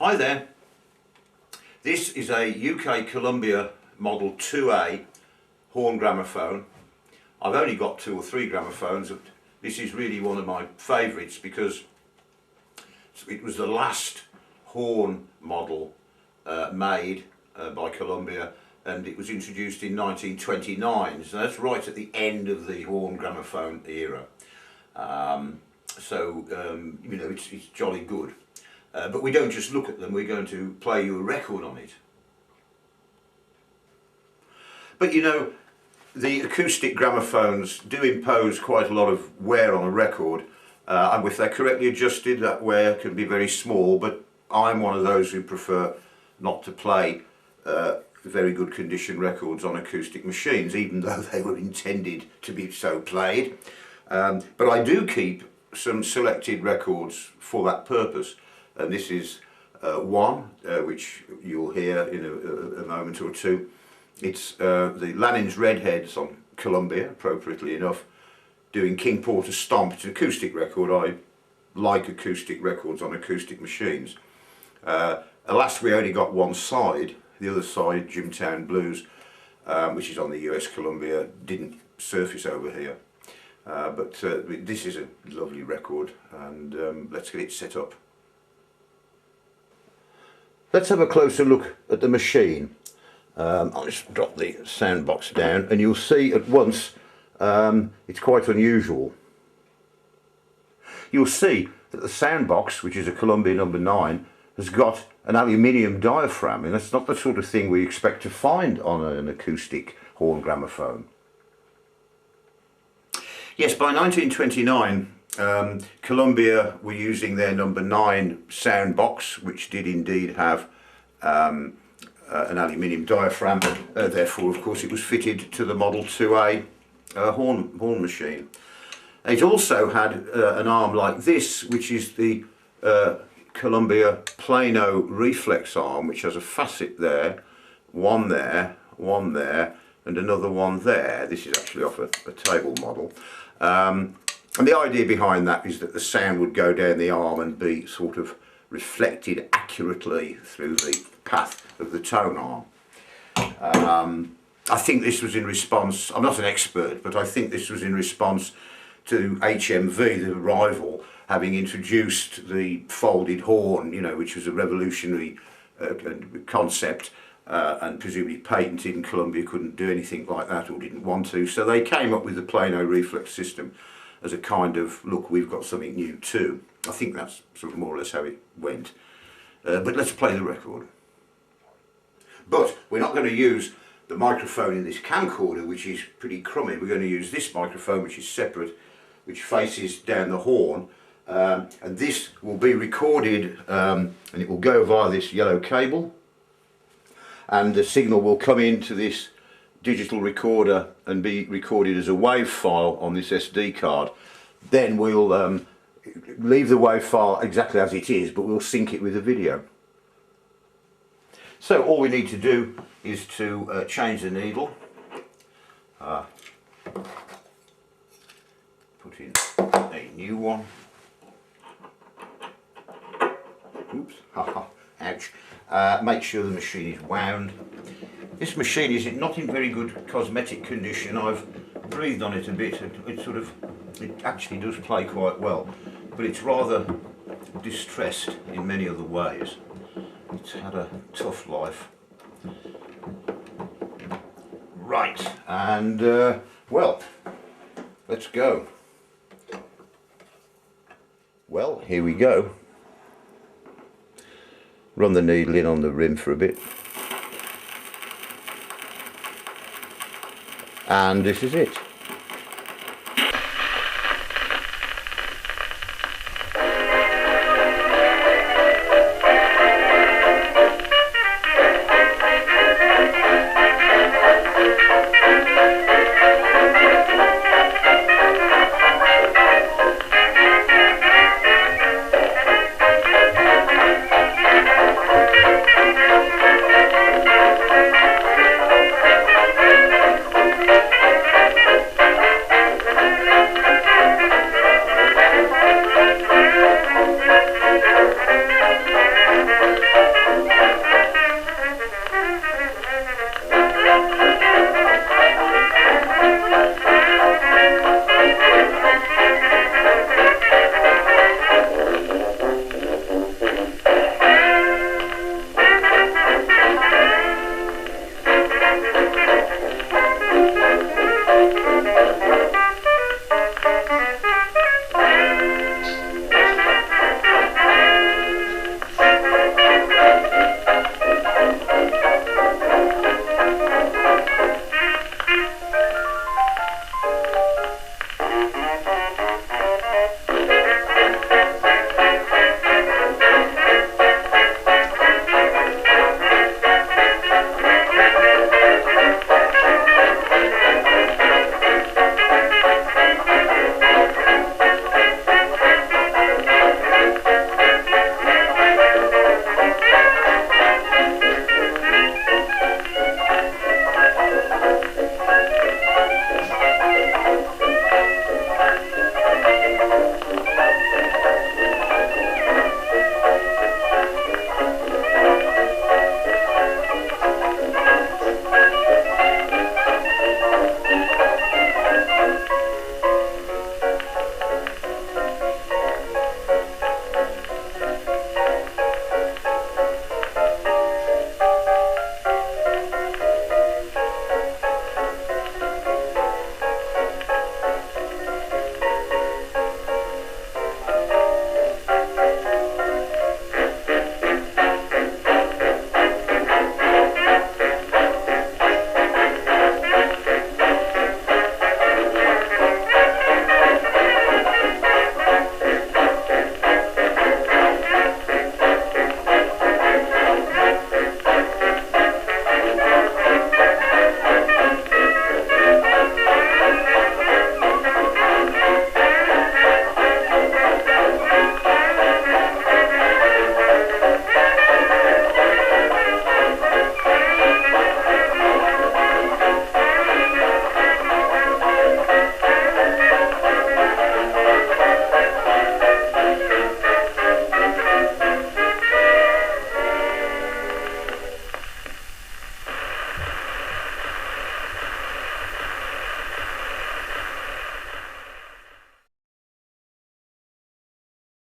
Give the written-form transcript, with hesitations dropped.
Hi there. This is a UK Columbia Model 2A horn gramophone. I've only got 2 or 3 gramophones. This is really one of my favourites because it was the last horn model made by Columbia, and it was introduced in 1929, so that's right at the end of the horn gramophone era. You know, it's jolly good. But we don't just look at them, we're going to play you a record on it. But you know, the acoustic gramophones do impose quite a lot of wear on a record, and if they're correctly adjusted, that wear can be very small, but I'm one of those who prefer not to play very good condition records on acoustic machines, even though they were intended to be so played. But I do keep some selected records for that purpose, and this is one which you'll hear in a moment or two. It's the Lanning's Redheads on Columbia, appropriately enough, doing King Porter Stomp. It's an acoustic record. I like acoustic records on acoustic machines. Alas, we only got one side. The other side, Jimtown Blues, which is on the US Columbia, didn't surface over here. But this is a lovely record, and let's get it set up. Let's have a closer look at the machine. I'll just drop the soundbox down and you'll see at once it's quite unusual. You'll see that the soundbox, which is a Columbia No.9, has got an aluminium diaphragm, and that's not the sort of thing we expect to find on an acoustic horn gramophone. Yes, by 1929 Columbia were using their No.9 soundbox, which did indeed have an aluminium diaphragm. Therefore, of course, it was fitted to the Model 2A horn machine. It also had an arm like this, which is the Columbia plano-reflex arm, which has a facet there, one there, and another one there. This is actually off a table model. And the idea behind that is that the sound would go down the arm and be sort of reflected accurately through the path of the tone arm. I think this was in response, I'm not an expert, but I think this was in response to HMV, the rival, having introduced the folded horn, you know, which was a revolutionary concept, and presumably patented, and Columbia couldn't do anything like that or didn't want to, so they came up with the plano-reflex system as a kind of, look, we've got something new too. I think that's sort of more or less how it went. But let's play the record. But we're not going to use the microphone in this camcorder, which is pretty crummy. We're going to use this microphone, which is separate, which faces down the horn, and this will be recorded, and it will go via this yellow cable, and the signal will come into this digital recorder and be recorded as a WAV file on this SD card. Then we'll leave the WAV file exactly as it is, but we'll sync it with the video. So all we need to do is to change the needle, put in a new one. Oops, ouch. Make sure the machine is wound. This machine is not in very good cosmetic condition. I've breathed on it a bit. It actually does play quite well, but it's rather distressed in many other ways. It's had a tough life. Right, and well, let's go. Well, here we go. Run the needle in on the rim for a bit. And this is it.